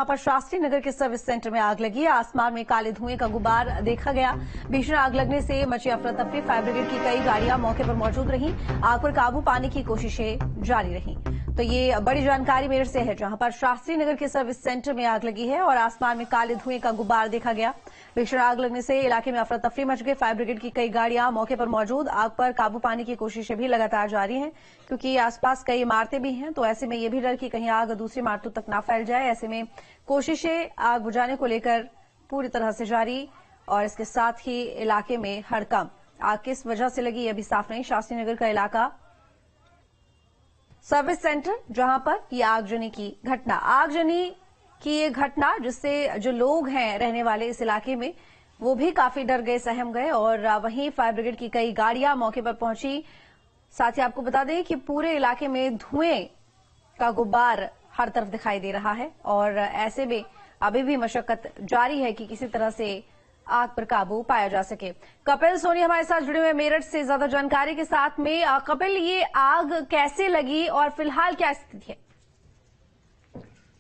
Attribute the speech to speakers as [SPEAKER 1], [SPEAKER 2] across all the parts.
[SPEAKER 1] यहाँ पर शास्त्री नगर के सर्विस सेंटर में आग लगी। आसमान में काले धुएं का गुबार देखा गया। भीषण आग लगने से मची अफरा तफरी। फायर ब्रिगेड की कई गाड़ियां मौके पर मौजूद रहीं। आग पर काबू पाने की कोशिशें जारी रहीं। तो ये बड़ी जानकारी मेरठ से है, जहां पर शास्त्री नगर के सर्विस सेंटर में आग लगी है और आसमान में काले धुएं का गुबार देखा गया। भीषण आग लगने से इलाके में अफरा तफरी मच गई। फायर ब्रिगेड की कई गाड़ियां मौके पर मौजूद। आग पर काबू पाने की कोशिशें भी लगातार जारी हैं, क्योंकि आसपास कई इमारतें भी हैं। तो ऐसे में ये भी डर कि कहीं आग दूसरी इमारतों तक ना फैल जाए। ऐसे में कोशिशें आग बुझाने को लेकर पूरी तरह से जारी, और इसके साथ ही इलाके में हड़कंप। आग किस वजह से लगी ये भी साफ नहीं। शास्त्री नगर का इलाका, सर्विस सेंटर, जहां पर ये आगजनी की घटना जिससे जो लोग हैं रहने वाले इस इलाके में, वो भी काफी डर गए, सहम गए। और वहीं फायर ब्रिगेड की कई गाड़ियां मौके पर पहुंची। साथ ही आपको बता दें कि पूरे इलाके में धुएं का गुब्बार हर तरफ दिखाई दे रहा है और ऐसे में अभी भी मशक्कत जारी है कि किसी तरह से आग पर काबू पाया जा सके। कपिल सोनी हमारे साथ जुड़े हुए मेरठ से ज्यादा जानकारी के साथ में। कपिल, ये आग कैसे लगी और फिलहाल क्या स्थिति है?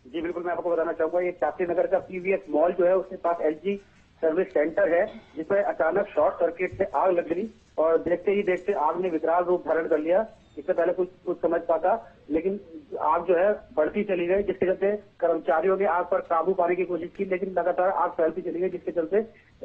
[SPEAKER 2] जी बिल्कुल, मैं आपको बताना चाहूंगा, ये शास्त्री नगर का पीवीएस मॉल जो है उसके पास एलजी सर्विस सेंटर है, जिसमें अचानक शॉर्ट सर्किट से आग लग गई और देखते ही देखते आग ने विकराल रूप धारण कर लिया। इससे पहले कुछ समझ पाता, लेकिन आग जो है बढ़ती चली गई, जिसके चलते कर्मचारियों ने आग पर काबू पाने की कोशिश की, लेकिन लगातार आग फैलती चली गई, जिसके चलते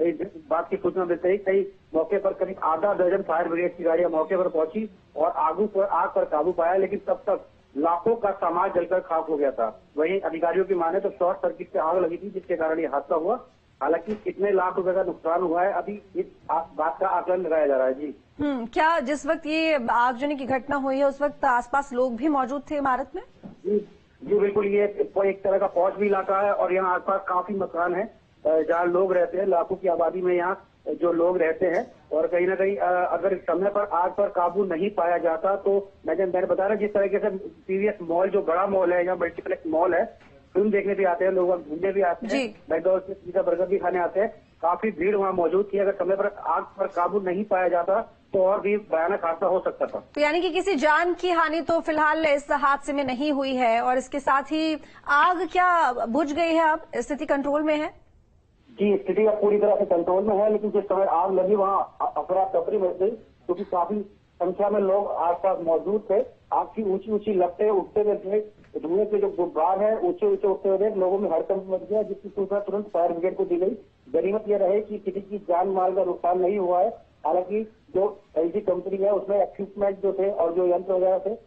[SPEAKER 2] इस बात की सूचना मिलते ही कई मौके पर करीब आधा दर्जन फायर ब्रिगेड की गाड़ियां मौके पर पहुंची और आग पर काबू पाया, लेकिन तब तक लाखों का सामान जलकर खाक हो गया था। वहीं अधिकारियों की माने तो शॉर्ट सर्किट से आग लगी थी, जिसके कारण ये हादसा हुआ। हालांकि कितने लाख रुपए का नुकसान हुआ है, अभी इस बात का आकलन लगाया जा रहा है। जी
[SPEAKER 1] क्या जिस वक्त ये आगजनी की घटना हुई है उस वक्त आसपास लोग भी मौजूद थे इमारत में?
[SPEAKER 2] जी बिल्कुल, ये एक तरह का फौज भी इलाका है और यहाँ आसपास काफी मकान है जहाँ लोग रहते हैं। लाखों की आबादी में यहाँ जो लोग रहते हैं, और कहीं ना कहीं अगर समय पर आग पर काबू नहीं पाया जाता तो मैंने बता रहा, जिस तरीके से पीवीएस मॉल जो बड़ा मॉल है, यहाँ मल्टीप्लेक्स मॉल है, फिल्म देखने भी आते हैं लोग, घूमने भी आते हैं, मैकडॉनल्ड्स से पिज्जा बर्गर भी खाने आते हैं। काफी भीड़ वहाँ मौजूद थी। अगर समय पर आग पर काबू नहीं पाया जाता तो और भी भयानक हादसा हो सकता था।
[SPEAKER 1] तो यानी कि किसी जान की हानि तो फिलहाल इस हादसे में नहीं हुई है, और इसके साथ ही आग क्या बुझ गई है? अब स्थिति कंट्रोल में है?
[SPEAKER 2] जी, स्थिति अब पूरी तरह से कंट्रोल में है, लेकिन जिस समय आग लगी वहाँ अफरा तफरी मच गई, क्योंकि काफी संख्या में लोग आसपास मौजूद थे। आग की ऊंची ऊंची लपटें उठते हुए देख, धुएं के जो गुब्बार है ऊंचे ऊंचे उठते हुए देख लोगों में हड़कंप मच गया, जिसकी सूचना तुरंत फायर ब्रिगेड को दी गई। गनीमत यह रहे कि किसी की जान माल का नुकसान नहीं हुआ है। हालांकि जो एलजी कंपनी है उसमें इक्विपमेंट जो थे और जो यंत्र वगैरह थे